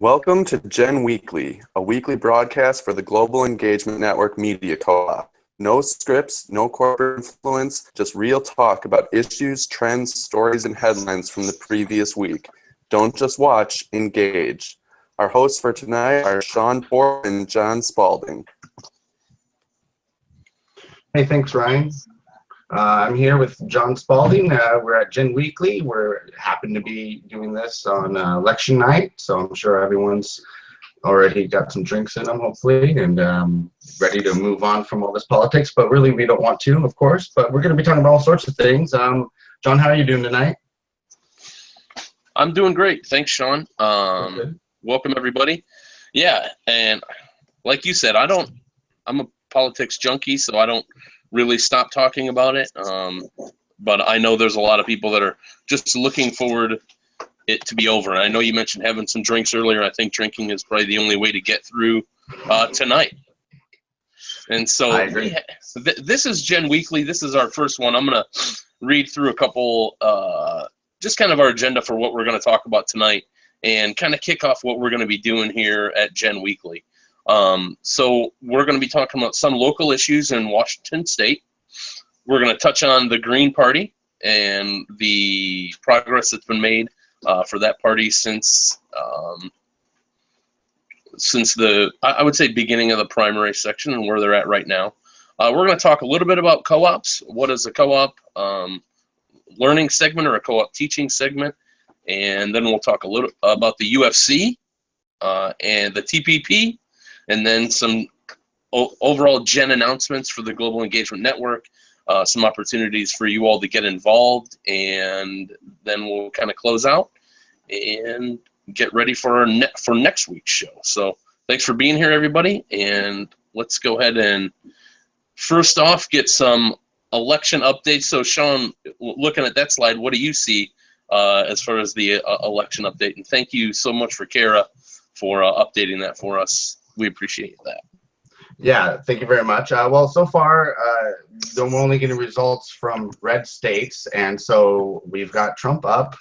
Welcome to Gen Weekly, a weekly broadcast for the Global Engagement Network Media Co-op. No scripts, no corporate influence, just real talk about issues, trends, stories, and headlines from the previous week. Don't just watch, engage. Our hosts for tonight are Sean Ford and John Spalding. Hey, thanks, Ryan. I'm here with John Spalding. We're at Gen Weekly. We're happen to be doing this on election night, so I'm sure everyone's already got some drinks in them, hopefully, and ready to move on from all this politics. But really, we don't want to, of course. But we're going to be talking about all sorts of things. John, how are you doing tonight? I'm doing great. Thanks, Sean. Welcome, everybody. Yeah, and like you said, I'm a politics junkie, so I don't really stop talking about it. But I know there's a lot of people that are just looking forward it to be over. And I know you mentioned having some drinks earlier. I think drinking is probably the only way to get through tonight. And so this is Gen Weekly. This is our first one. I'm going to read through a couple, just kind of our agenda for what we're going to talk about tonight and kind of kick off what we're going to be doing here at Gen Weekly. So we're going to be talking about some local issues in Washington State. We're going to touch on the Green Party and the progress that's been made for that party since the, I would say, beginning of the primary section and where they're at right now. We're going to talk a little bit about co-ops. What is a co-op learning segment or a co-op teaching segment? And then we'll talk a little about the UFC and the TPP. And then some overall Gen announcements for the Global Engagement Network, some opportunities for you all to get involved, and then we'll kind of close out and get ready for next week's show. So thanks for being here, everybody, and let's go ahead and first off get some election updates. So Sean, looking at that slide, what do you see as far as the election update? And thank you so much for Kara for updating that for us. We appreciate that. Yeah, thank you very much. Well, so far, we're only getting results from red states, and so we've got Trump up,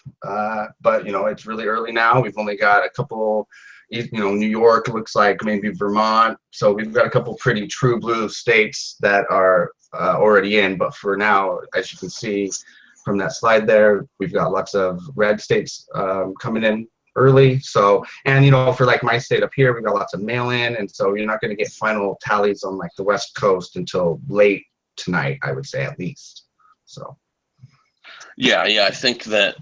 but, it's really early now. We've only got a couple, New York, looks like maybe Vermont, so we've got a couple pretty true blue states that are already in, but for now, as you can see from that slide there, we've got lots of red states coming in early. So, and for like my state up here, we've got lots of mail-in, and so you're not going to get final tallies on like the West Coast until late tonight, I would say, at least. So yeah, I think that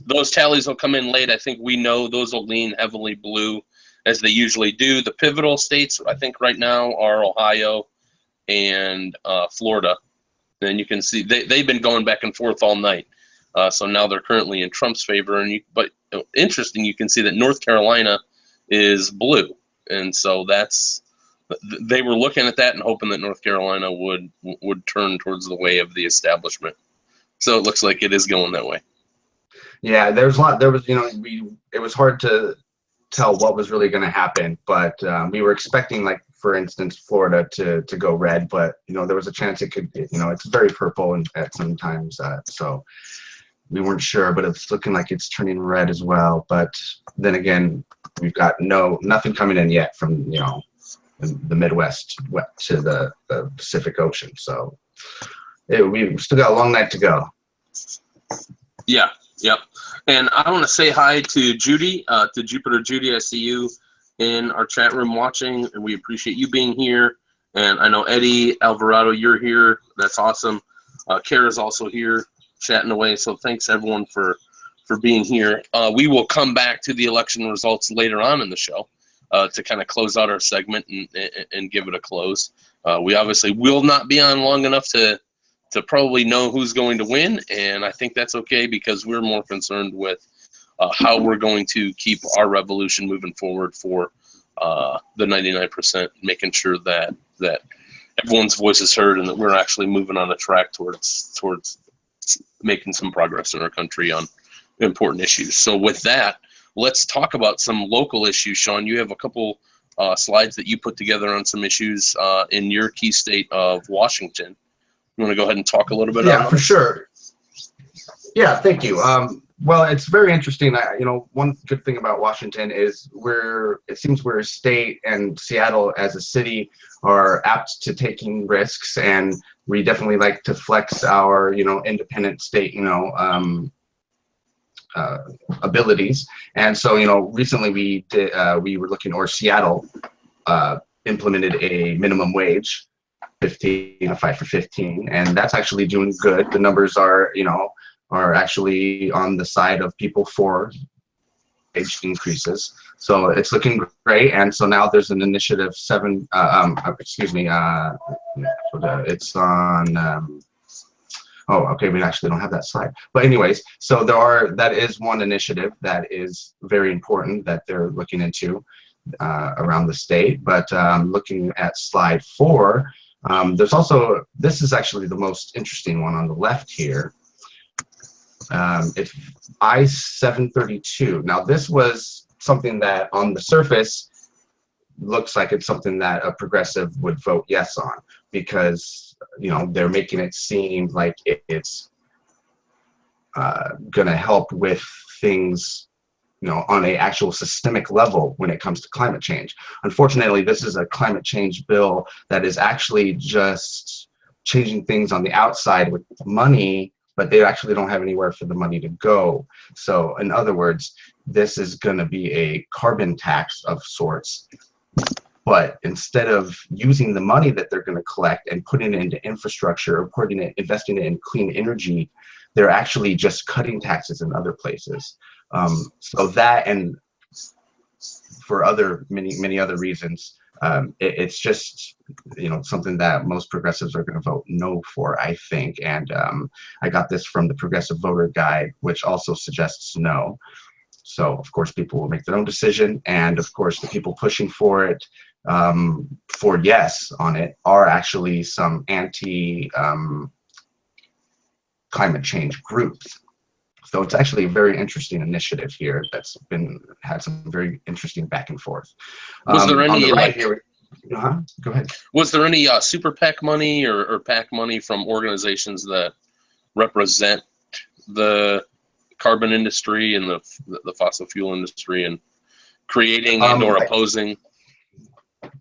those tallies will come in late. I think we know those will lean heavily blue, as they usually do. The pivotal states, I think, right now are Ohio and Florida. And you can see they've been going back and forth all night. So now they're currently in Trump's favor, but interesting, you can see that North Carolina is blue, and so they were looking at that and hoping that North Carolina would turn towards the way of the establishment. So it looks like it is going that way. Yeah, there was, it was hard to tell what was really going to happen, but we were expecting, like, for instance, Florida to go red, but there was a chance it could, it's very purple at some times, so we weren't sure, but it's looking like it's turning red as well. But then again, we've got nothing coming in yet from the Midwest to the Pacific Ocean. So we've still got a long night to go. Yeah, yep. And I want to say hi to Judy, to Jupiter Judy. I see you in our chat room watching, and we appreciate you being here. And I know Eddie Alvarado, you're here. That's awesome. Kara's also here, chatting away, so thanks everyone for being here. We will come back to the election results later on in the show to kind of close out our segment and give it a close. We obviously will not be on long enough to probably know who's going to win, and I think that's okay because we're more concerned with how we're going to keep our revolution moving forward for the 99%, making sure that everyone's voice is heard and that we're actually moving on a track towards making some progress in our country on important issues. So with that, let's talk about some local issues. Sean, you have a couple slides that you put together on some issues in your key state of Washington. You want to go ahead and talk a little bit about for sure. Yeah, thank you. Well, it's very interesting. You know, one good thing about Washington is it seems we're a state, and Seattle as a city are apt to taking risks, and we definitely like to flex our, you know, independent state, you know, abilities. And so, you know, recently we were looking, or Seattle implemented a minimum wage, 15, a 5 for 15, and that's actually doing good. The numbers are, you know, are actually on the side of people for wage increases. So it's looking great. And so now there's an initiative it's on, oh, okay, we actually don't have that slide. But anyways, so that is one initiative that is very important that they're looking into around the state. But looking at slide 4, there's also, this is actually the most interesting one on the left here. It's I-732. Now, this was something that on the surface looks like it's something that a progressive would vote yes on, because, you know, they're making it seem like it's going to help with things, you know, on a actual systemic level when it comes to climate change. Unfortunately, this is a climate change bill that is actually just changing things on the outside with money, but they actually don't have anywhere for the money to go. So in other words, this is going to be a carbon tax of sorts, but instead of using the money that they're going to collect and putting it into infrastructure or investing it in clean energy, they're actually just cutting taxes in other places. So that, and for many other reasons, it's just, you know, something that most progressives are going to vote no for, I think. And I got this from the Progressive Voter Guide, which also suggests no. So of course people will make their own decision, and of course the people pushing for it, for yes on it, are actually some anti climate change groups. So it's actually a very interesting initiative here that's had some very interesting back and forth. Was there any, on the right here, go ahead. Was there any super PAC money or PAC money from organizations that represent the carbon industry and the fossil fuel industry and creating and or opposing?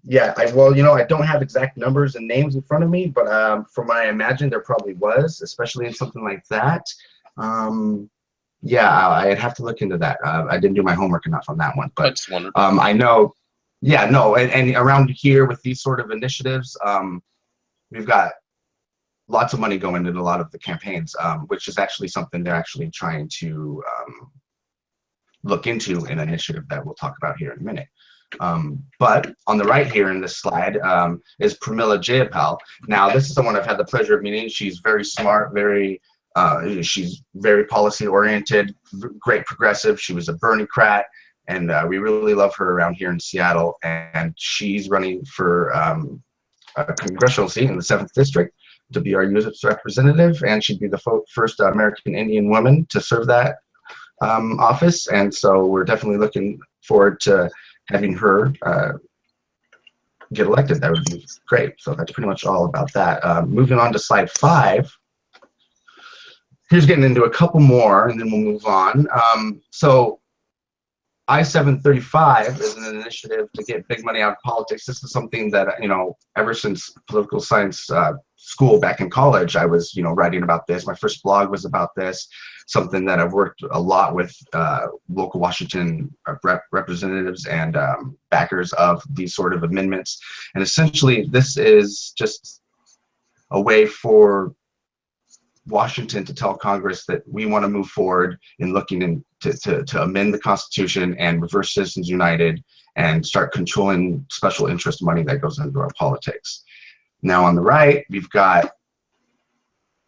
Yeah, well, you know, I don't have exact numbers and names in front of me, but from what I imagine, there probably was, especially in something like that. Yeah, I'd have to look into that. I didn't do my homework enough on that one, but I know, yeah, no, and around here with these sort of initiatives, we've got lots of money going into a lot of the campaigns, which is actually something they're actually trying to look into in an initiative that we'll talk about here in a minute. But on the right here in this slide is Pramila Jayapal. Now, this is someone I've had the pleasure of meeting. She's very smart, she's very policy oriented, great progressive. She was a Bernie-crat, and we really love her around here in Seattle. And she's running for a congressional seat in the 7th District to be our U.S. representative, and she'd be the first American Indian woman to serve that office. And so we're definitely looking forward to having her get elected. That would be great. So that's pretty much all about that. Moving on to slide 5. Here's getting into a couple more, and then we'll move on. So I-735 is an initiative to get big money out of politics. This is something that, you know, ever since political science school back in college, I was, you know, writing about this. My first blog was about this, something that I've worked a lot with local Washington representatives and backers of these sort of amendments. And essentially, this is just a way for Washington to tell Congress that we want to move forward in looking to amend the Constitution and reverse Citizens United and start controlling special interest money that goes into our politics. Now on the right, we've got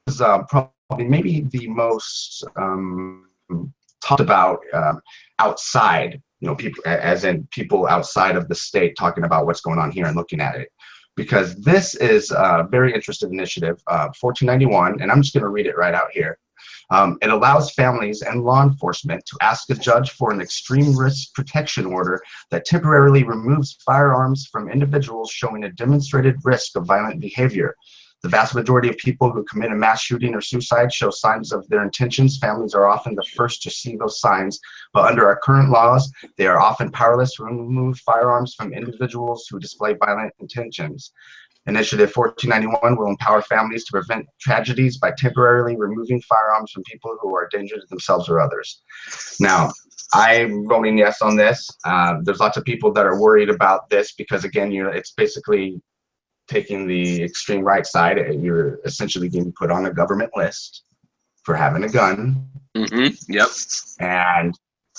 probably maybe the most talked about outside, you know, people, as in people outside of the state talking about what's going on here and looking at it. Because this is a very interesting initiative, 1491, and I'm just going to read it right out here. It allows families and law enforcement to ask a judge for an extreme risk protection order that temporarily removes firearms from individuals showing a demonstrated risk of violent behavior. The vast majority of people who commit a mass shooting or suicide show signs of their intentions. Families are often the first to see those signs, but under our current laws, they are often powerless to remove firearms from individuals who display violent intentions. Initiative 1491 will empower families to prevent tragedies by temporarily removing firearms from people who are a danger to themselves or others. Now, I'm voting yes on this. There's lots of people that are worried about this because, again, it's basically taking the extreme right side. You're essentially being put on a government list for having a gun. Yep.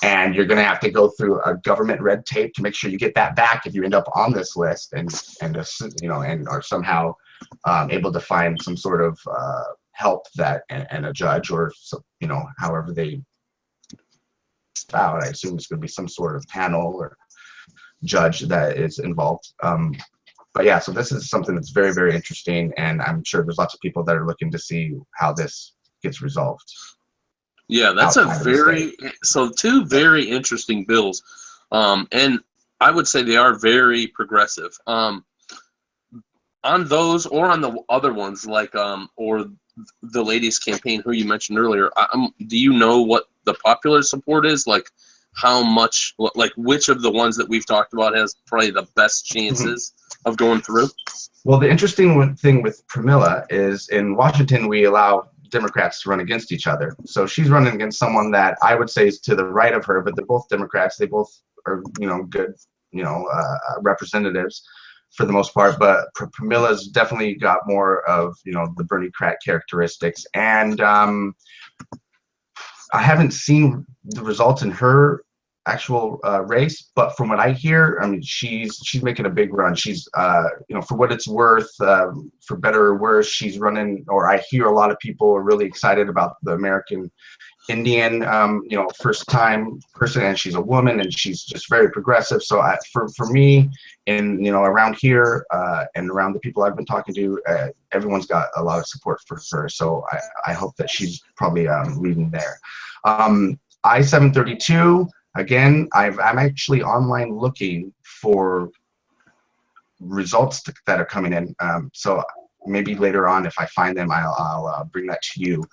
And you're going to have to go through a government red tape to make sure you get that back if you end up on this list, and are somehow able to find some sort of help that and a judge or however they out. I assume it's going to be some sort of panel or judge that is involved. But yeah, so this is something that's very, very interesting, and I'm sure there's lots of people that are looking to see how this gets resolved. Yeah, that's two very interesting bills, and I would say they are very progressive. On those, or on the other ones, like or the ladies' campaign, who you mentioned earlier. Do you know what the popular support is? Like, how much? Like, which of the ones that we've talked about has probably the best chances of going through? Well, the interesting thing with Pramila is in Washington we allow Democrats to run against each other. So she's running against someone that I would say is to the right of her, but they're both Democrats. They both are, good, representatives for the most part. But Pramila's definitely got more of, the Bernie Crack characteristics. And I haven't seen the results in her actual race, but from what I hear, I mean, she's making a big run. She's for what it's worth, for better or worse, she's running, or I hear a lot of people are really excited about the American Indian first time person, and she's a woman, and she's just very progressive. So for me, and around here and around the people I've been talking to, everyone's got a lot of support for her. So I hope that she's probably leading there. I-732, again, I'm actually online looking for results that are coming in. So maybe later on, if I find them, I'll bring that to you.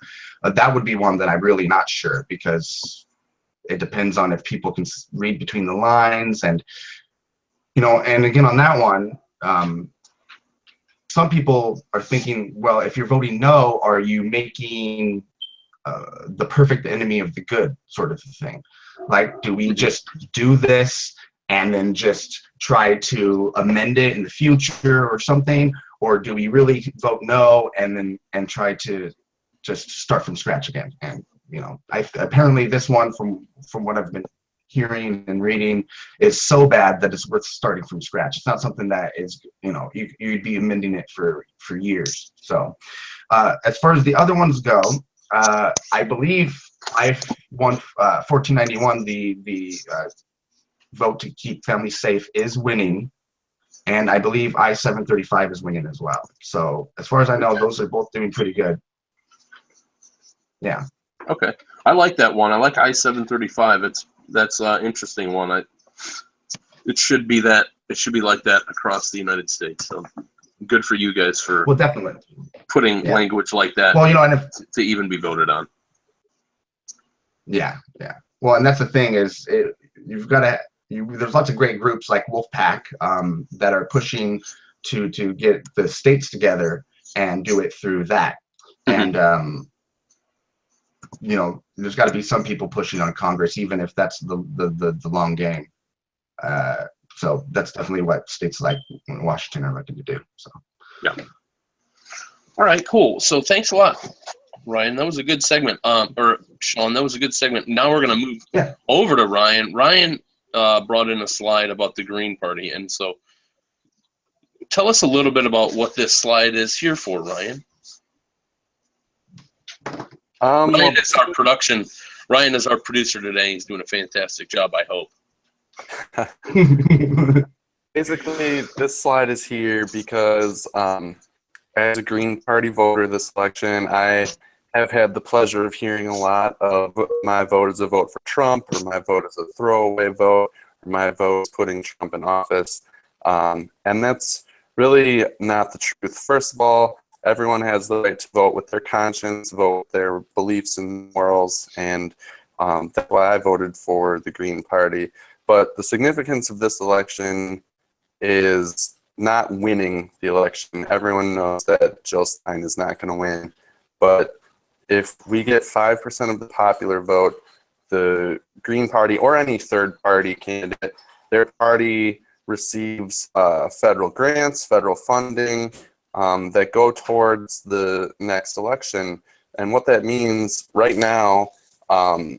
That would be one that I'm really not sure, because it depends on if people can read between the lines, and and again on that one, some people are thinking, well, if you're voting no, are you making the perfect enemy of the good sort of thing? Like, do we just do this and then just try to amend it in the future or something, or do we really vote no and try to just start from scratch again? And apparently this one, from what I've been hearing and reading, is so bad that it's worth starting from scratch. It's not something that is you'd be amending it for years. So as far as the other ones go, I believe I've won 1491. The vote to keep families safe is winning, and I believe I-735 is winning as well. So as far as I know, those are both doing pretty good. Yeah. Okay, I like that one. I like I-735. That's an interesting one. It should be that. It should be like that across the United States. So good for you guys for definitely putting language like that. Well, and to even be voted on. Yeah. Well, and that's the thing is, you've got to. There's lots of great groups like Wolfpack that are pushing to get the states together and do it through that. And there's got to be some people pushing on Congress, even if that's the long game. So that's definitely what states like Washington are looking to do. So yeah. All right, cool. So thanks a lot, Ryan. That was a good segment. Or Sean, that was a good segment. Now we're gonna move over to Ryan. Ryan brought in a slide about the Green Party, and so tell us a little bit about what this slide is here for, Ryan. Ryan is our production. Ryan is our producer today. He's doing a fantastic job, I hope. Basically, this slide is here because as a Green Party voter this election, I have had the pleasure of hearing a lot of my vote is a vote for Trump, or my vote is a throwaway vote, or my vote is putting Trump in office. And that's really not the truth. First of all, everyone has the right to vote with their conscience, vote with their beliefs and morals, and that's why I voted for the Green Party. But the significance of this election is not winning the election. Everyone knows that Jill Stein is not going to win. But if we get 5% of the popular vote, the Green Party or any third party candidate, their party receives federal grants, federal funding that go towards the next election. And what that means right now, a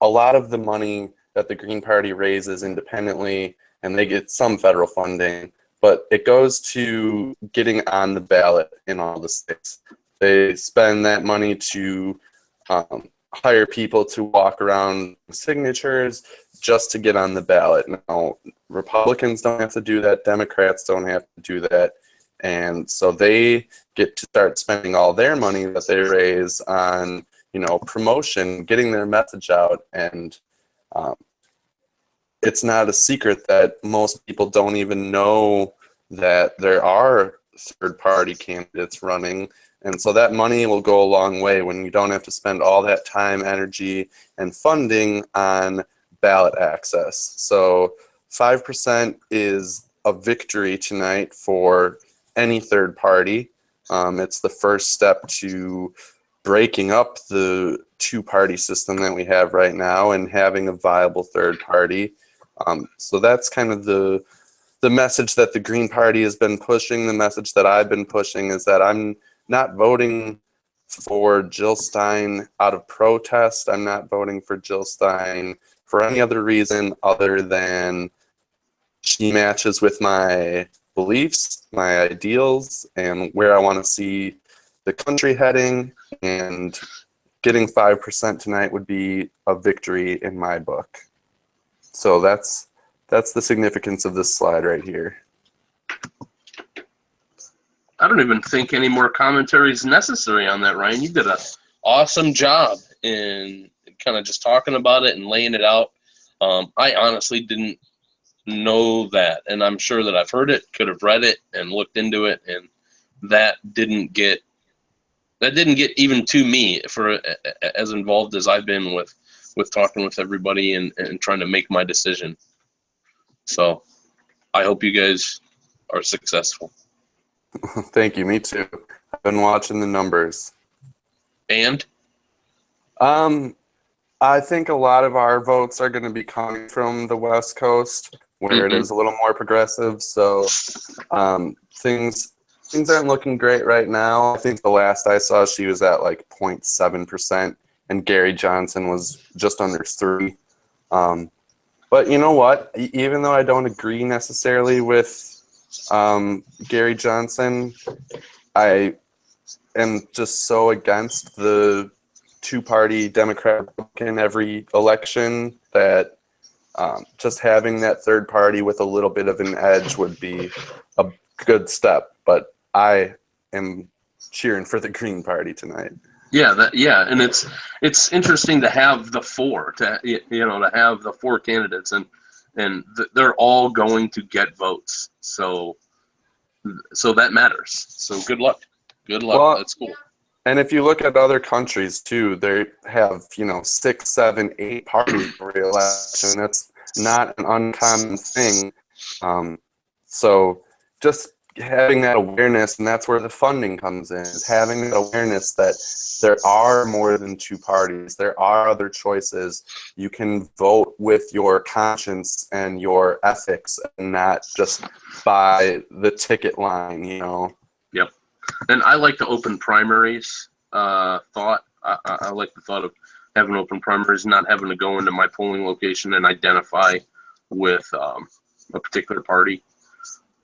lot of the money that the Green Party raises independently, and they get some federal funding, but it goes to getting on the ballot in all the states. They spend that money to hire people to walk around signatures just to get on the ballot. Now, Republicans don't have to do that. Democrats don't have to do that. And so they get to start spending all their money that they raise on, promotion, getting their message out. And it's not a secret that most people don't even know that there are third-party candidates running. And so that money will go a long way when you don't have to spend all that time, energy, and funding on ballot access. So 5% is a victory tonight for any third party. It's the first step to breaking up the two-party system that we have right now and having a viable third party. So that's kind of the message that the Green Party has been pushing. The message that I've been pushing is that I'm not voting for Jill Stein out of protest. I'm not voting for Jill Stein for any other reason other than she matches with my beliefs, my ideals, and where I want to see the country heading. And getting 5% tonight would be a victory in my book. So that's the significance of this slide right here. I don't even think any more commentary is necessary on that, Ryan. You did an awesome job in kind of just talking about it and laying it out. I honestly didn't know that, and I'm sure that I've heard it, could have read it and looked into it, and that didn't get even to me for as involved as I've been with talking with everybody and trying to make my decision. So I hope you guys are successful. Thank you. Me too. I've been watching the numbers. And I think a lot of our votes are going to be coming from the West Coast, where it is a little more progressive. So things aren't looking great right now. I think the last I saw, she was at like 0.7%, and Gary Johnson was just under 3%. But you know what? Even though I don't agree necessarily with Gary Johnson, I am just so against the two-party Democrat-Republican every election that just having that third party with a little bit of an edge would be a good step. But I am cheering for the Green Party tonight. Yeah, and it's interesting to have the four, to have the four candidates, and they're all going to get votes. So that matters. So good luck. Well, that's cool. And if you look at other countries too, they have 6, 7, 8 parties for re-election. That's not an uncommon thing. So just having that awareness, and that's where the funding comes in, is having that awareness that there are more than two parties. There are other choices. You can vote with your conscience and your ethics and not just by the ticket line, Yep. And I like the open primaries thought. I like the thought of having open primaries, not having to go into my polling location and identify with a particular party,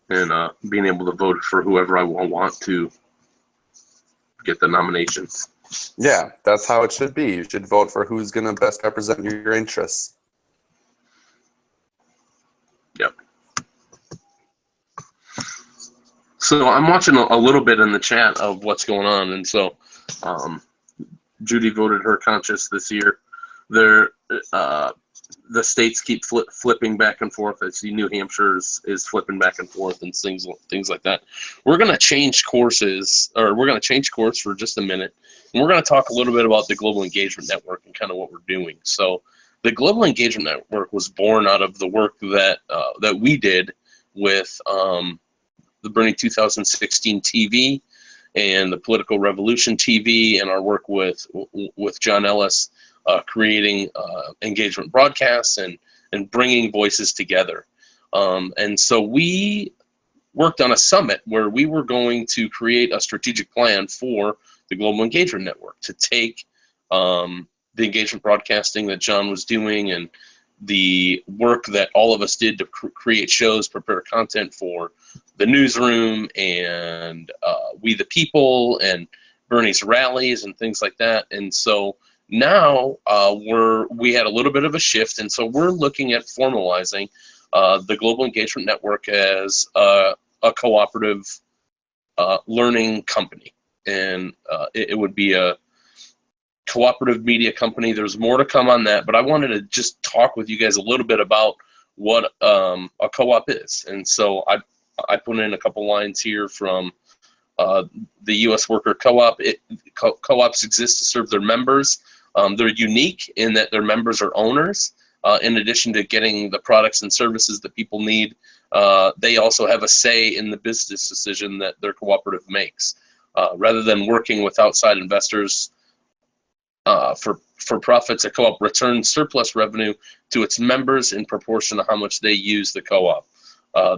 and being able to vote for whoever I want to get the nomination. Yeah, that's how it should be. You should vote for who's going to best represent your interests. Yep. So I'm watching a little bit in the chat of what's going on, and so Judy voted her conscience this year. the states keep flipping back and forth. I see New Hampshire is flipping back and forth and things like that. We're going to change courses, or we're going to change course for just a minute. And we're going to talk a little bit about the Global Engagement Network and kind of what we're doing. So the Global Engagement Network was born out of the work that we did with the Bernie 2016 TV and the Political Revolution TV, and our work with John Ellis, creating engagement broadcasts and bringing voices together. And so we worked on a summit where we were going to create a strategic plan for the Global Engagement Network to take the engagement broadcasting that John was doing and the work that all of us did to create shows, prepare content for the newsroom and We the People and Bernie's rallies and things like that. And so now we had a little bit of a shift, and so we're looking at formalizing the Global Engagement Network as a cooperative learning company, and it would be a cooperative media company. There's more to come on that, but I wanted to just talk with you guys a little bit about what a co-op is. And so I put in a couple lines here from the U.S. Worker Co-op. Co-ops exist to serve their members. They're unique in that their members are owners. In addition to getting the products and services that people need, they also have a say in the business decision that their cooperative makes. Rather than working with outside investors for profits, a co-op returns surplus revenue to its members in proportion to how much they use the co-op.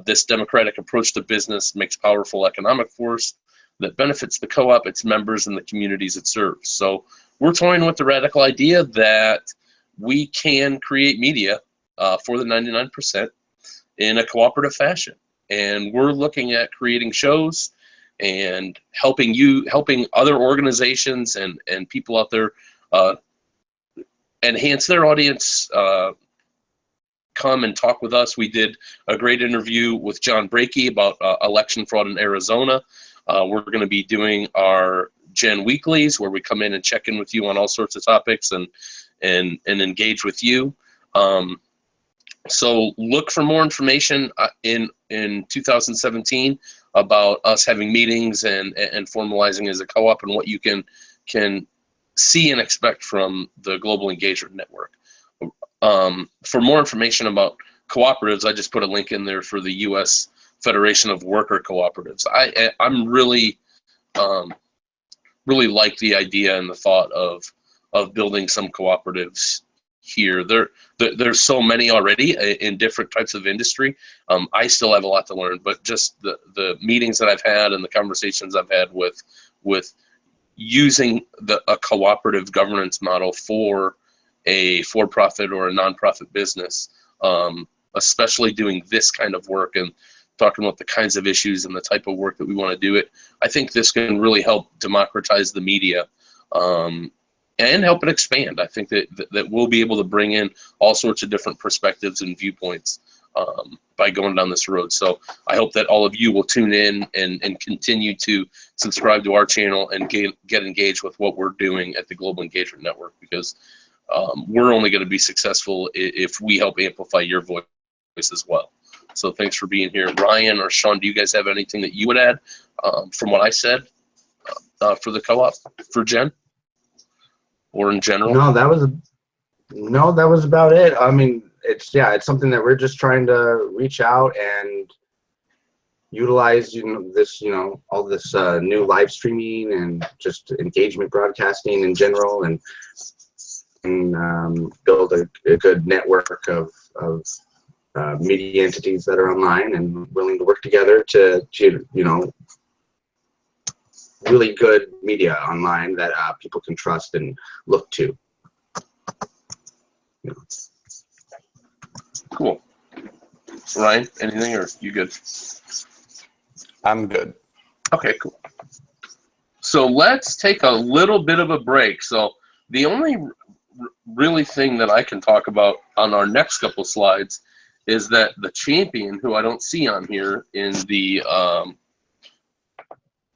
This democratic approach to business makes powerful economic force that benefits the co-op, its members, and the communities it serves. So we're toying with the radical idea that we can create media for the 99% in a cooperative fashion. And we're looking at creating shows and helping other organizations and people out there enhance their audience, come and talk with us. We did a great interview with John Brakey about election fraud in Arizona. We're going to be doing our Gen Weeklies, where we come in and check in with you on all sorts of topics and engage with you. So look for more information in 2017 about us having meetings and formalizing as a co-op and what you can see and expect from the Global Engagement Network. For more information about cooperatives, I just put a link in there for the U.S. Federation of Worker Cooperatives. I'm really like the idea and the thought of building some cooperatives here. There's so many already in different types of industry. I still have a lot to learn, but just the meetings that I've had and the conversations I've had with using a cooperative governance model for a for-profit or a non-profit business, especially doing this kind of work and talking about the kinds of issues and the type of work that we want to do it. I think this can really help democratize the media and help it expand. I think that we'll be able to bring in all sorts of different perspectives and viewpoints by going down this road. So I hope that all of you will tune in and continue to subscribe to our channel and get engaged with what we're doing at the Global Engagement Network, because we're only going to be successful if we help amplify your voice as well. So thanks for being here. Ryan or Sean, do you guys have anything that you would add from what I said for the co-op, for Jen, or in general? No, that was about it. I mean, it's something that we're just trying to reach out and utilize, all this new live streaming and just engagement broadcasting in general, and build a good network of media entities that are online and willing to work together to really good media online that people can trust and look to. Cool. Ryan, anything, or you good? I'm good. Okay, cool. So let's take a little bit of a break. So the only really thing that I can talk about on our next couple slides is that the champion, who I don't see on here in the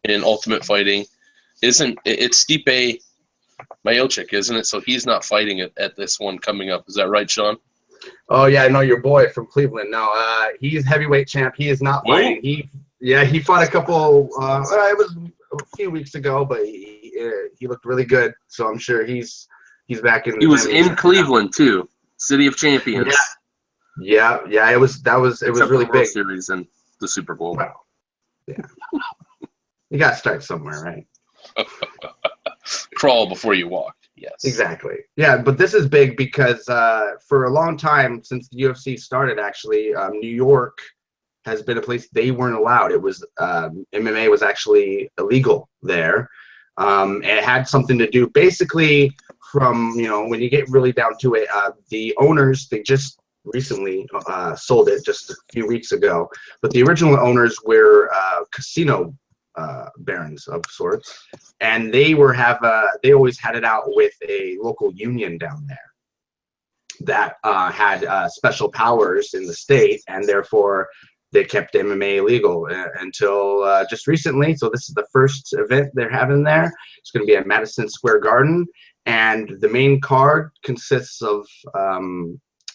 in Ultimate Fighting, it's Stipe Miocic, isn't it? So he's not fighting at this one coming up. Is that right, Sean? Oh yeah, I know your boy from Cleveland. No, he's heavyweight champ. He is not fighting. He fought a couple. It was a few weeks ago, but he looked really good. So I'm sure he's back in. He was in Cleveland too, City of Champions. Yeah. It was really World big. Series and the Super Bowl. Wow. Yeah. You got to start somewhere, right? Crawl before you walk. Yes. Exactly. Yeah, but this is big because for a long time, since the UFC started, actually, New York has been a place they weren't allowed. It was MMA was actually illegal there. It had something to do, basically, from when you get really down to it, the owners, they just recently sold it just a few weeks ago, but the original owners were casino barons of sorts, and they always had it out with a local union down there that had special powers in the state, and therefore they kept MMA illegal until just recently. So this is the first event they're having there. It's going to be at Madison Square Garden, and the main card consists of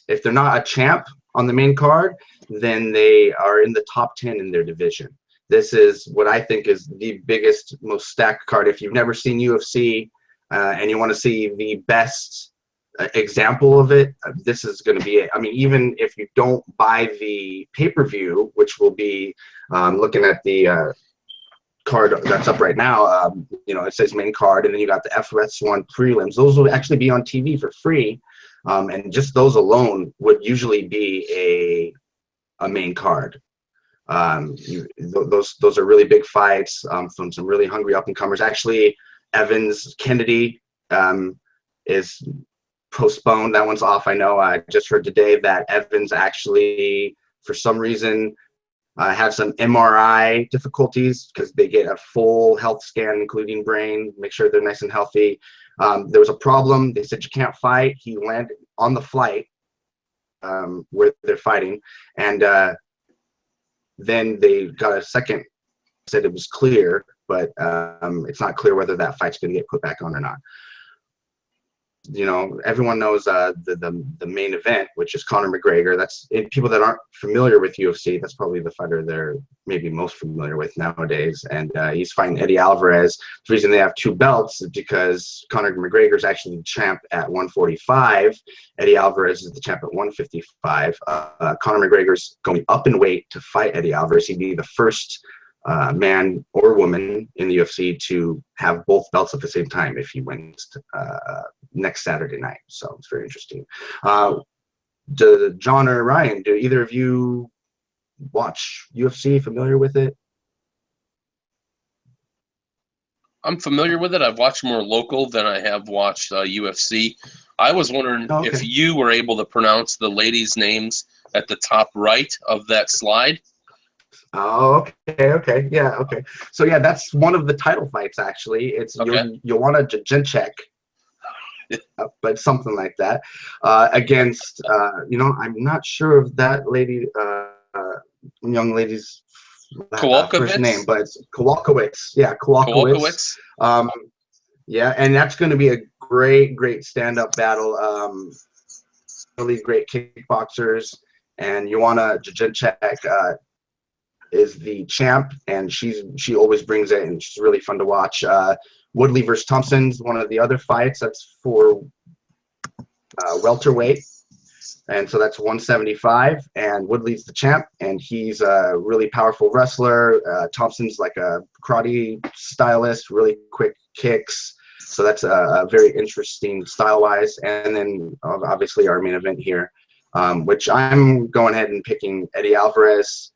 if they're not a champ on the main card, then they are in the top 10 in their division. This is what I think is the biggest, most stacked card. If you've never seen UFC and you want to see the best example of it, this is going to be it. I mean, even if you don't buy the pay-per-view, which will be looking at the card that's up right now, it says main card, and then you got the FS1 prelims. Those will actually be on TV for free, and just those alone would usually be a main card. Those are really big fights from some really hungry up and comers. Actually, Evans Kennedy is postponed. That one's off. I know. I just heard today that Evans actually, for some reason, had some MRI difficulties because they get a full health scan, including brain, make sure they're nice and healthy. There was a problem. They said you can't fight. He landed on the flight where they're fighting, and then they got a second, said it was clear, but it's not clear whether that fight's going to get put back on or not. Everyone knows the main event, which is Conor McGregor. That's people that aren't familiar with UFC. That's probably the fighter they're maybe most familiar with nowadays. And he's fighting Eddie Alvarez. The reason they have two belts is because Conor McGregor is actually the champ at 145. Eddie Alvarez is the champ at 155. Conor McGregor's going up in weight to fight Eddie Alvarez. He'd be the first man or woman in the UFC to have both belts at the same time if he wins next Saturday night. So it's very interesting. John or Ryan, do either of you watch UFC? Familiar with it? I'm familiar with it. I've watched more local than I have watched UFC. I was wondering if you were able to pronounce the ladies' names at the top right of that slide. Oh, okay. Yeah, okay. So, yeah, that's one of the title fights, actually. It's Joanna Jędrzejczyk, but something like that, against, I'm not sure of that lady, young lady's first name, but it's Kowalkiewicz. Yeah, Kowalkiewicz. Yeah, and that's going to be a great stand-up battle. Really great kickboxers, and Joanna Jędrzejczyk is the champ, and she always brings it, and she's really fun to watch. Woodley versus Thompson's one of the other fights. That's for welterweight, and so that's 175. And Woodley's the champ, and he's a really powerful wrestler. Thompson's like a karate stylist, really quick kicks. So that's a very interesting style-wise. And then obviously our main event here, which I'm going ahead and picking Eddie Alvarez.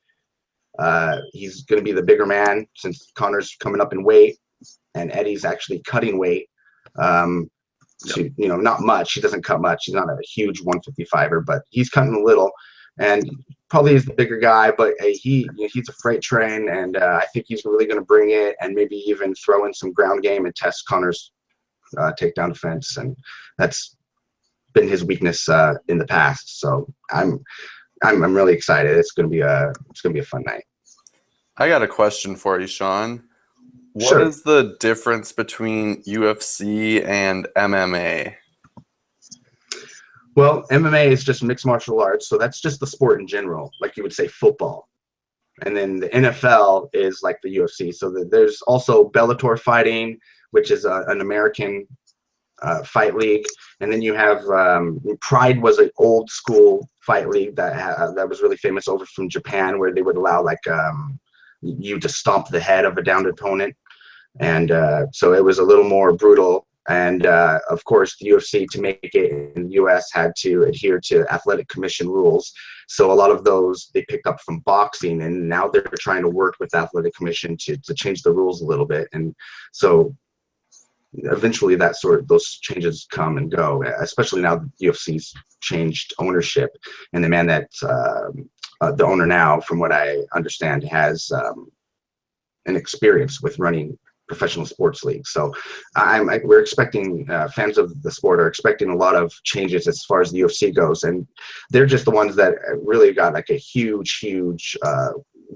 He's going to be the bigger man since Conor's coming up in weight, and Eddie's actually cutting weight. So, not much. He doesn't cut much. He's not a huge 155er, but he's cutting a little, and probably is the bigger guy. But he's a freight train, and I think he's really going to bring it, and maybe even throw in some ground game and test Conor's takedown defense, and that's been his weakness in the past. So I'm really excited. It's going to be a fun night. I got a question for you, Sean. What is the difference between UFC and MMA? Well, MMA is just mixed martial arts, so that's just the sport in general, like you would say football. And then the NFL is like the UFC. So there's also Bellator fighting, which is an American fight league, and then you have Pride was an old school fight league that was really famous over from Japan, where they would allow like you to stomp the head of a downed opponent, and so it was a little more brutal. And of course, the UFC, to make it in the US, had to adhere to athletic commission rules. So a lot of those they picked up from boxing, and now they're trying to work with athletic commission to change the rules a little bit. And so eventually those changes come and go, especially now the UFC's changed ownership, and the man that's the owner now, from what I understand, has an experience with running professional sports leagues. So we're expecting, fans of the sport are expecting a lot of changes as far as the UFC goes, and they're just the ones that really got like a huge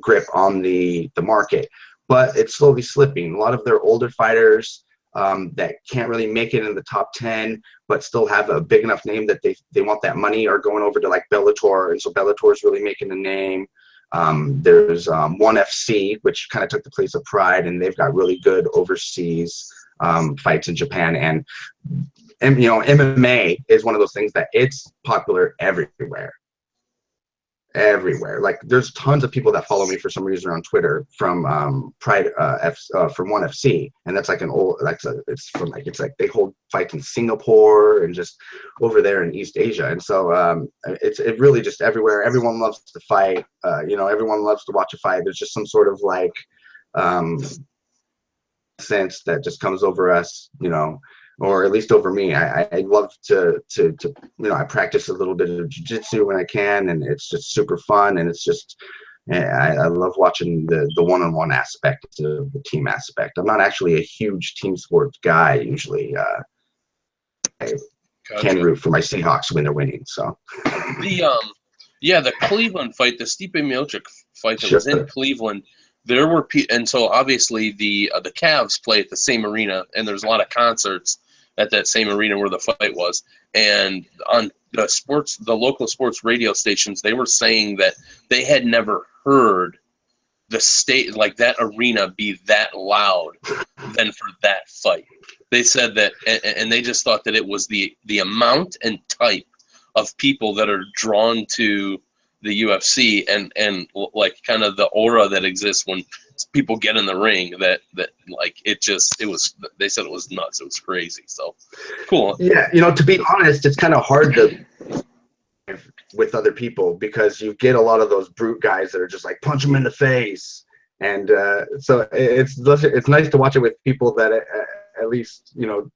grip on the market. But it's slowly slipping. A lot of their older fighters that can't really make it in the top 10, but still have a big enough name that they want that money, are going over to like Bellator, and so Bellator is really making a name. There's ONE FC, which kind of took the place of Pride, and they've got really good overseas fights in Japan. And you know, MMA is one of those things that it's popular everywhere. Like there's tons of people that follow me for some reason on Twitter from Pride from ONE FC, and that's like it's like they hold fights in Singapore and just over there in East Asia. And so it really just everywhere. Everyone loves to fight. You know, everyone loves to watch a fight. There's just some sort of like sense that just comes over us, you know, or at least over me. I love to you know, I practice a little bit of jiu-jitsu when I can, and it's just super fun, and it's just I love watching the one-on-one aspect, the team aspect. I'm not actually a huge team sports guy usually. I can root for my Seahawks when they're winning. So the Cleveland fight, the Stipe Miocic fight that was in Cleveland, there were and so obviously the Cavs play at the same arena, and there's a lot of concerts at that same arena where the fight was. And on the local sports radio stations, they were saying that they had never heard the state like that arena be that loud than for that fight. They said that, and they just thought that it was the amount and type of people that are drawn to the UFC and like kind of the aura that exists when people get in the ring, that like they said it was nuts. It was crazy. So cool. Yeah, you know, to be honest, it's kind of hard to with other people, because you get a lot of those brute guys that are just like punch them in the face, and so it's nice to watch it with people that at least, you know,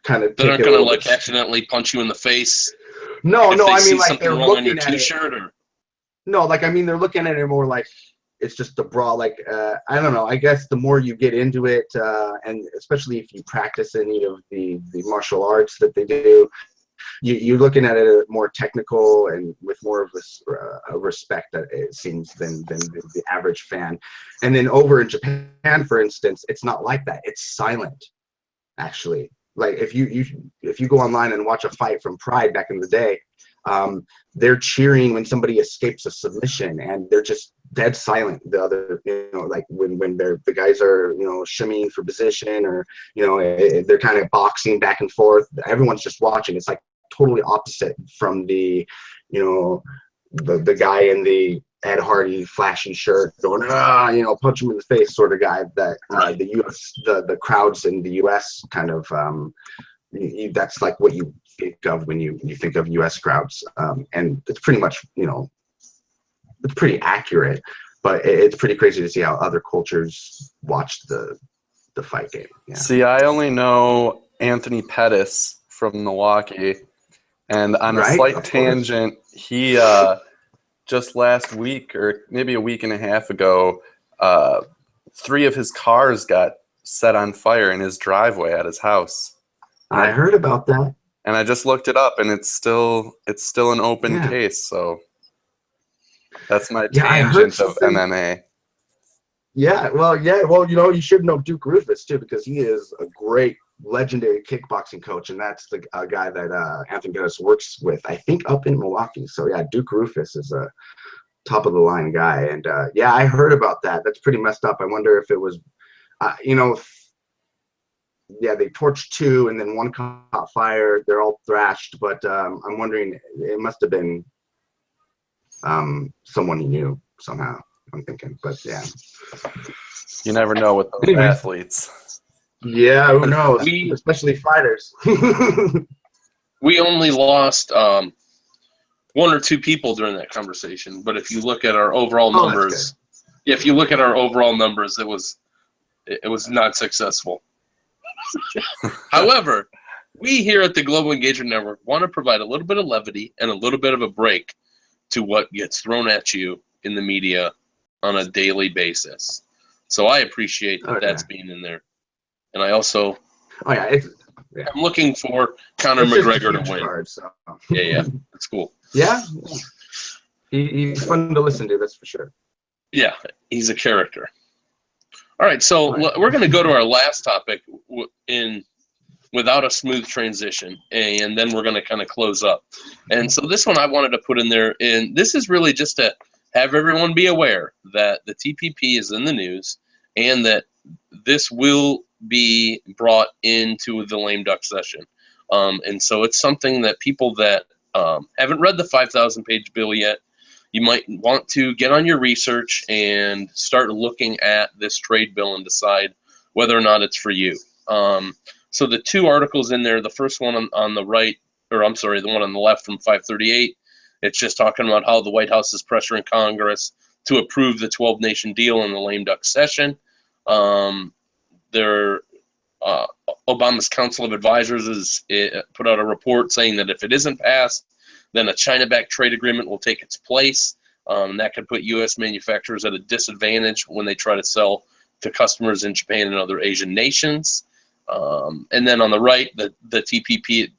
kind of they're not gonna like accidentally punch you in the face. No, I mean, like they're looking at t-shirt or no, like I mean, they're looking at it more like it's just a brawl. Like I don't know. I guess the more you get into it, and especially if you practice any of the martial arts that they do, you're looking at it more technical and with more of this respect, that it seems, than the average fan. And then over in Japan, for instance, it's not like that. It's silent, actually. Like if you go online and watch a fight from Pride back in the day, they're cheering when somebody escapes a submission, and they're just dead silent. The other, you know, like when the guys are, you know, shimmying for position, or, you know, they're kind of boxing back and forth. Everyone's just watching. It's like totally opposite from the, you know, the guy in the Ed Hardy flashy shirt going, you know, punch him in the face sort of guy that the crowds in the US kind of that's like what you think of when you think of US crowds, and it's pretty much, you know, it's pretty accurate, but it's pretty crazy to see how other cultures watch the fight game. Yeah. See, I only know Anthony Pettis from Milwaukee, and on a slight tangent, he just last week, or maybe a week and a half ago, 3 of his cars got set on fire in his driveway at his house. I heard about that. And I just looked it up, and it's still an open case. So that's my tangent of MMA. Yeah, well, you know, you should know Duke Rufus too, because he is a great legendary kickboxing coach, and that's the guy that Anthony Dennis works with, I think, up in Milwaukee. So yeah, Duke Rufus is a top of the line guy, and yeah, I heard about that. That's pretty messed up. I wonder if it was, yeah, they torched two, and then one caught fire. They're all thrashed, but I'm wondering, it must have been someone he knew somehow. I'm thinking, but yeah, You never know with those Anyways. athletes. Yeah, who knows? We- Especially fighters. We only lost one or two people during that conversation, but if you look at our overall Oh, that's numbers, if you look at our overall numbers, it was not successful. However, we here at the Global Engagement Network want to provide a little bit of levity and a little bit of a break to what gets thrown at you in the media on a daily basis. So I appreciate that that's being in there. And I also I'm looking for Conor McGregor to win. Card, so. Yeah, that's cool. Yeah. He's fun to listen to, that's for sure. Yeah, he's a character. All right, so we're going to go to our last topic without a smooth transition, and then we're going to kind of close up. And so this one I wanted to put in there, and this is really just to have everyone be aware that the TPP is in the news and that this will be brought into the lame duck session. And so it's something that people that haven't read the 5,000-page bill yet, you might want to get on your research and start looking at this trade bill and decide whether or not it's for you. So the two articles in there, the first one on the right, or I'm sorry, the one on the left from 538, it's just talking about how the White House is pressuring Congress to approve the 12-nation deal in the lame duck session. Obama's Council of Advisors put out a report saying that if it isn't passed, then a China-backed trade agreement will take its place. That could put U.S. manufacturers at a disadvantage when they try to sell to customers in Japan and other Asian nations. And then on the right, the TPP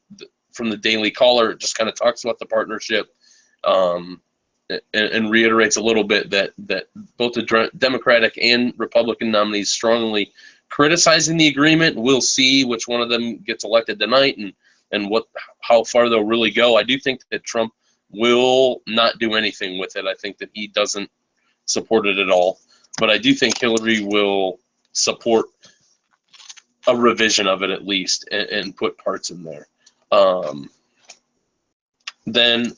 from the Daily Caller just kind of talks about the partnership and reiterates a little bit that both the Democratic and Republican nominees strongly criticizing the agreement. We'll see which one of them gets elected tonight and how far they'll really go. I do think that Trump will not do anything with it. I think that he doesn't support it at all. But I do think Hillary will support a revision of it at least and put parts in there. Then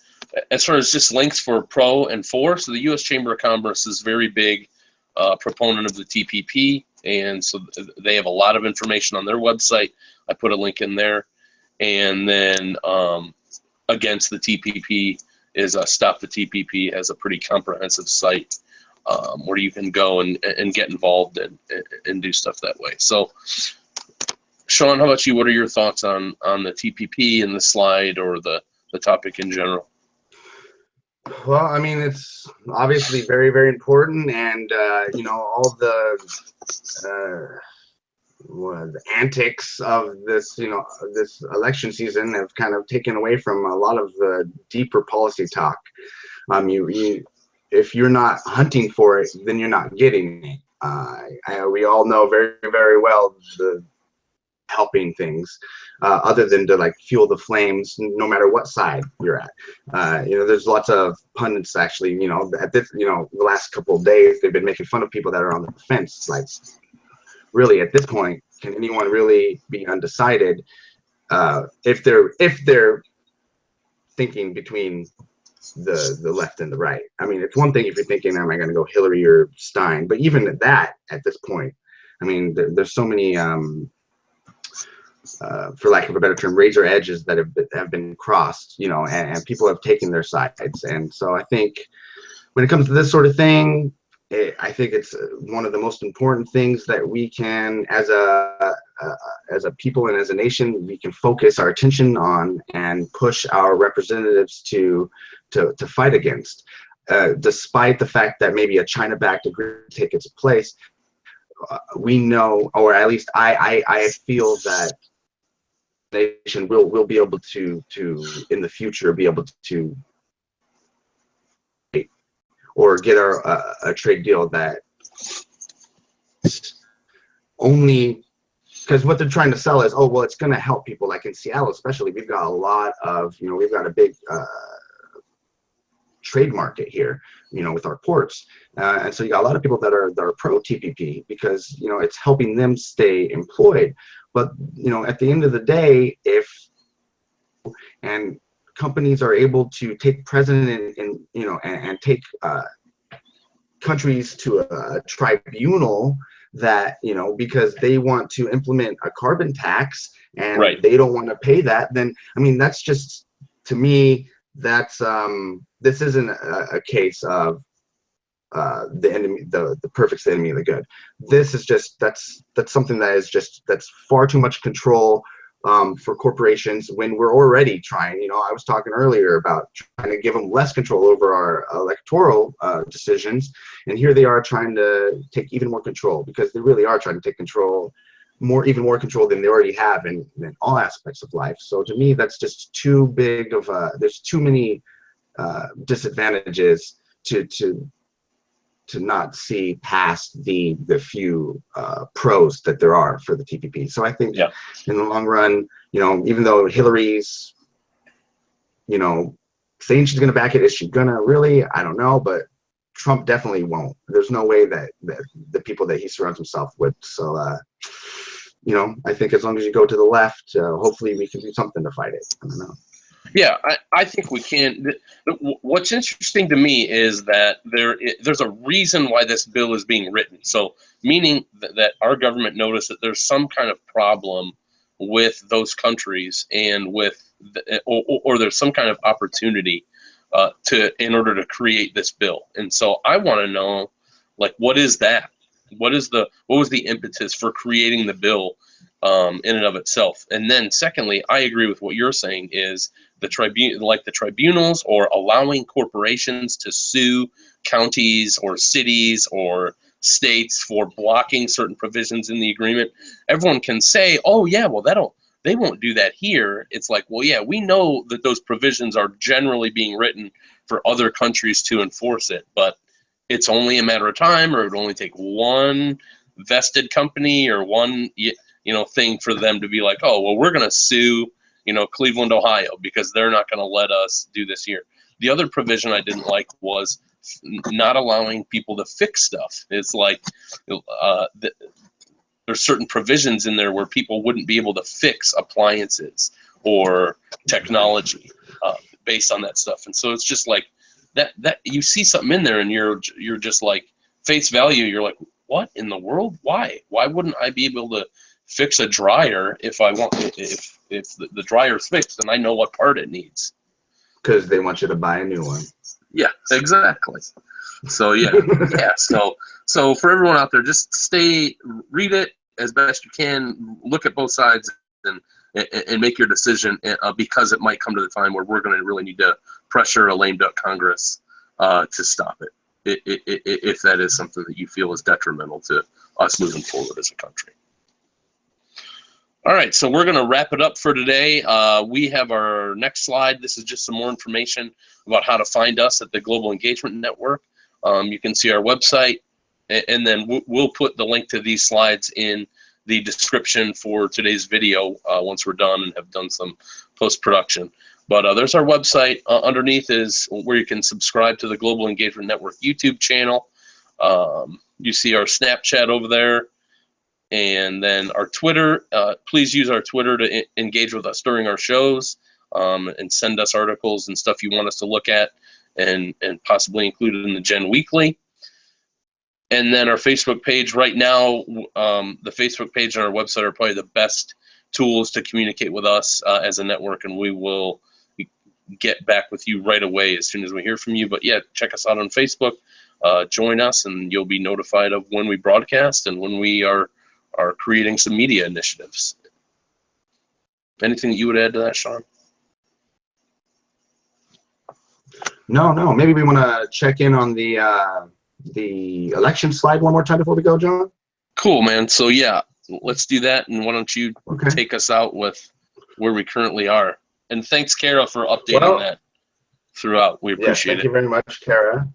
as far as just links for pro and for, so the U.S. Chamber of Commerce is very big proponent of the TPP, and so they have a lot of information on their website. I put a link in there. And then against the TPP is Stop the TPP, has a pretty comprehensive site where you can go and get involved and do stuff that way. So, Sean, how about you? What are your thoughts on the TPP and the slide or the topic in general? Well, I mean, it's obviously very, very important, and all the antics of this, this election season have kind of taken away from a lot of the deeper policy talk. If you're not hunting for it, then you're not getting it. We all know very, very well the helping things, other than to fuel the flames, no matter what side you're at. There's lots of pundits actually, at this, the last couple of days, they've been making fun of people that are on the fence. Really, at this point, can anyone really be undecided if they're thinking between the left and the right? I mean, it's one thing if you're thinking, am I going to go Hillary or Stein? But even at that, at this point, I mean, there's so many, for lack of a better term, razor edges that have been crossed, and people have taken their sides. And so I think when it comes to this sort of thing, I think it's one of the most important things that we can, as a people and as a nation, we can focus our attention on and push our representatives to fight against, despite the fact that maybe a China-backed agreement take its place. We know, or at least I feel that the nation will be able to in the future be able to or get a trade deal that only because what they're trying to sell is, oh, well, it's going to help people. Like in Seattle, especially, we've got a lot of, we've got a big trade market here, with our ports. And so you got a lot of people that are pro TPP because, it's helping them stay employed. But, at the end of the day, and companies are able to take precedent and take countries to a tribunal that, because they want to implement a carbon tax and they don't want to pay that, then, that's just, to me, that's, this isn't a case of the enemy, the perfect's the enemy of the good. This is just, that's something that is just, that's far too much control for corporations when we're already trying. I was talking earlier about trying to give them less control over our electoral decisions, and here they are trying to take even more control, because they really are trying to take control, even more control than they already have in all aspects of life. So to me, that's just too big of there's too many disadvantages to not see past the few pros that there are for the TPP. So I think in the long run, even though Hillary's, saying she's going to back it, is she going to really? I don't know, but Trump definitely won't. There's no way that the people that he surrounds himself with. So, I think as long as you go to the left, hopefully we can do something to fight it. I don't know. Yeah, I think we can. What's interesting to me is that there's a reason why this bill is being written. So, meaning that our government noticed that there's some kind of problem with those countries, and or there's some kind of opportunity in order to create this bill. And so I want to know, like, what is that? What was the impetus for creating the bill in and of itself? And then secondly, I agree with what you're saying is the tribunals, or allowing corporations to sue counties or cities or states for blocking certain provisions in the agreement. Everyone can say, oh yeah, well they won't do that here. It's like, well, yeah, we know that those provisions are generally being written for other countries to enforce it, but it's only a matter of time, or it would only take one vested company or one thing for them to be like, oh, well, we're going to sue Cleveland, Ohio, because they're not going to let us do this here. The other provision I didn't like was not allowing people to fix stuff. It's like there's certain provisions in there where people wouldn't be able to fix appliances or technology based on that stuff. And so it's just like that you see something in there and you're just like, face value, you're like, what in the world? Why wouldn't I be able to fix a dryer if I want, if the dryer's fixed and I know what part it needs? Because they want you to buy a new one. Yeah, exactly. So yeah. So for everyone out there, just read it as best you can, look at both sides, and make your decision, because it might come to the time where we're going to really need to pressure a lame duck Congress to stop it, if that is something that you feel is detrimental to us moving forward as a country. All right, so we're going to wrap it up for today. We have our next slide. This is just some more information about how to find us at the Global Engagement Network. You can see our website, and then we'll put the link to these slides in the description for today's video once we're done and have done some post-production. But there's our website. Underneath is where you can subscribe to the Global Engagement Network YouTube channel. You see our Snapchat over there. And then our Twitter, please use our Twitter to engage with us during our shows, and send us articles and stuff you want us to look at and possibly include it in the Gen Weekly. And then our Facebook page right now, the Facebook page and our website are probably the best tools to communicate with us as a network, and we will get back with you right away as soon as we hear from you. But yeah, check us out on Facebook, join us, and you'll be notified of when we broadcast and when we are creating some media initiatives. Anything that you would add to that, Sean? No. Maybe we want to check in on the election slide one more time before we go, John? Cool, man. So yeah, let's do that. And why don't you take us out with where we currently are? And thanks, Kara, for updating that throughout. We appreciate it. Thank you very much, Kara.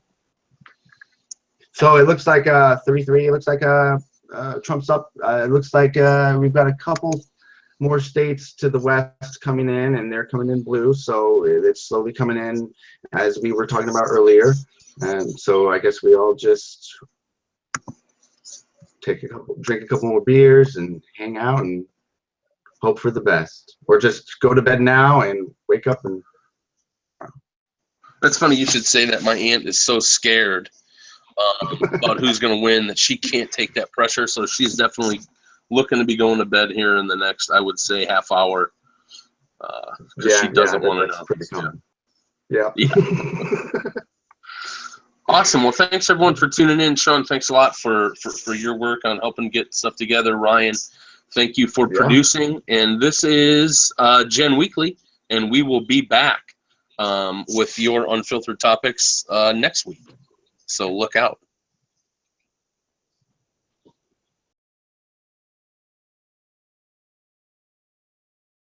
So it looks like 33. It looks like Trump's up. It looks like we've got a couple more states to the west coming in, and they're coming in blue. So it's slowly coming in, as we were talking about earlier. And so I guess we all just drink a couple more beers and hang out and hope for the best, or just go to bed now and wake up and. That's funny you should say that. My aunt is so scared about who's going to win that she can't take that pressure. So she's definitely looking to be going to bed here in the next, I would say, half hour. She doesn't want to know. Yeah. Awesome. Well, thanks everyone for tuning in. Sean, thanks a lot for your work on helping get stuff together. Ryan, thank you for producing. And this is Gen Weekly, and we will be back with your unfiltered topics next week. So look out.